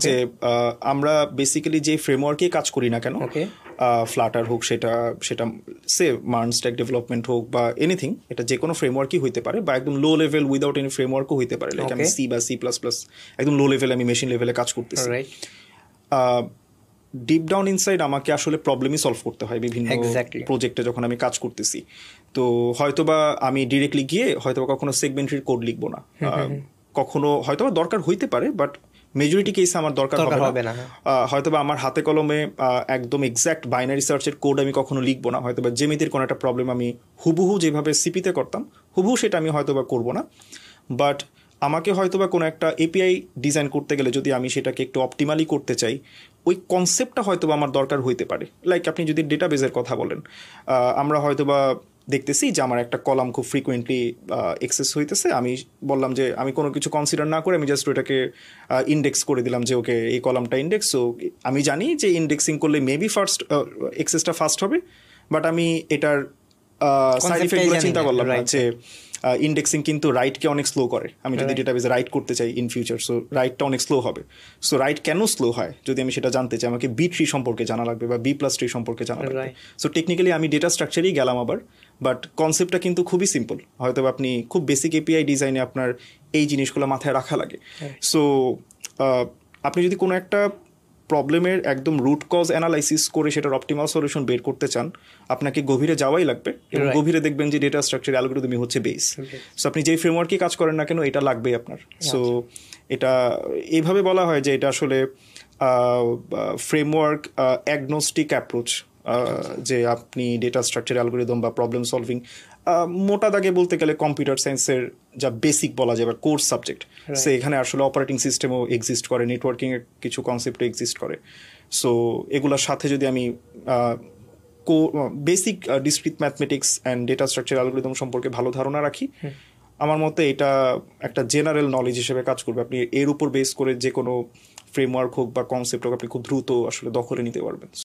যে আমরা বেসিক্যালি যে ফ্রেমওয়ার্কে কাজ করি না কেন, ফ্লাটার হোক, সেটা সে মার্ন স্ট্যাক ডেভেলপমেন্ট হোক বা এনিথিং, এটা যে কোনো ফ্রেমওয়ার্কই হইতে পারে, বা একদম লো লেভেল উইদাউট এনি ফ্রেমওয়ার্কও হইতে পারে। লাইক আমি সি বা C++, একদম লো লেভেল, আমি মেশিন লেভেলে কাজ করতেছি। ডিপ ডাউন ইনসাইড আমাকে আসলে প্রবলেমই সলভ করতে হয় বিভিন্ন প্রজেক্টে যখন আমি কাজ করতেছি। তো হয়তোবা আমি ডিরেক্টলি গিয়ে হয়তোবা কখনো সেগমেন্টারি কোড লিখবো না, কখনো হয়তোবা দরকার হইতে পারে, বাট মেজরিটি কেসে আমার দরকার হবে না। হয়তোবা আমার হাতে কলমে একদম এক্স্যাক্ট বাইনারি সার্চের কোড আমি কখনো লিখবো না। হয়তোবা জ্যামিতির কোনো একটা প্রবলেম আমি হুবহু যেভাবে সিপিতে করতাম হুবহু সেটা আমি হয়তোবা করবো না, বাট আমাকে হয়তোবা কোনো একটা এপিআই ডিজাইন করতে গেলে যদি আমি সেটাকে একটু অপটিমালি করতে চাই, ওই কনসেপ্টটা হয়তোবা আমার দরকার হইতে পারে। লাইক আপনি যদি ডেটাবেজের কথা বলেন, আমরা হয়তোবা দেখতেছি যে আমার একটা কলাম খুব ফ্রিকুয়েন্টলি এক্সেস হইতেছে, আমি বললাম যে আমি কোনো কিছু কনসিডার না করে আমি জাস্ট ওইটাকে ইন্ডেক্স করে দিলাম যে ওকে এই কলামটা ইন্ডেক্স। সো আমি জানি যে ইন্ডেক্সিং করলে মেবি ফার্স্ট এক্সেসটা ফাস্ট হবে, বাট আমি এটার সাইড ইফেক্টগুলো চিন্তা করলাম না যে ইন্ডেক্সিং কিন্তু রাইটকে অনেক স্লো করে। আমি যদি ডেটাবেজে রাইট করতে চাই ইন ফিউচার, সো রাইটটা অনেক স্লো হবে। সো রাইট কেন স্লো হয় যদি আমি সেটা জানতে চাই, আমাকে B-tree সম্পর্কে জানা লাগবে বা B+tree সম্পর্কে জানা লাগবে। সো টেকনিক্যালি আমি ডেটা স্ট্রাকচারেই গেলাম আবার, বাট কনসেপ্টটা কিন্তু খুবই সিম্পল। হয়তো আপনি খুব বেসিক এপিআই ডিজাইনে আপনার এই জিনিসগুলো মাথায় রাখা লাগে। সো আপনি যদি কোনো একটা প্রবলেমের একদম রুট কজ অ্যানালাইসিস করে সেটার অপটিমাল সলিউশন বের করতে চান, আপনাকে গভীরে যাওয়াই লাগবে, এবং গভীরে দেখবেন যে ডেটা স্ট্রাকচার অ্যালগরিদমই হচ্ছে বেস। সো আপনি যেই ফ্রেমওয়ার্কে কাজ করেন না কেন, এটা লাগবেই আপনার। সো এটা এইভাবে বলা হয় যে এটা আসলে ফ্রেমওয়ার্ক অ্যাগনোস্টিক অ্যাপ্রোচ, যে আপনি ডেটা স্ট্রাকচার অ্যালগরিদম বা প্রবলেম সলভিং, মোটা দাগে বলতে গেলে কম্পিউটার সায়েন্সের যা বেসিক বলা যায় বা কোর্স সাবজেক্ট, সে এখানে আসলে অপারেটিং সিস্টেমও এক্সিস্ট করে, নেটওয়ার্কিংয়ের কিছু কনসেপ্টও এক্সিস্ট করে। সো এগুলোর সাথে যদি আমি basic discrete mathematics and data structure algorithm সম্পর্কে ভালো ধারণা রাখি, আমার মতে এটা একটা জেনারেল নলেজ হিসেবে কাজ করবে। আপনি এর উপর বেস করে যে কোনো ফ্রেমওয়ার্ক হোক বা কনসেপ্ট হোক আপনি খুব দ্রুত আসলে দখলে নিতে পারবেন।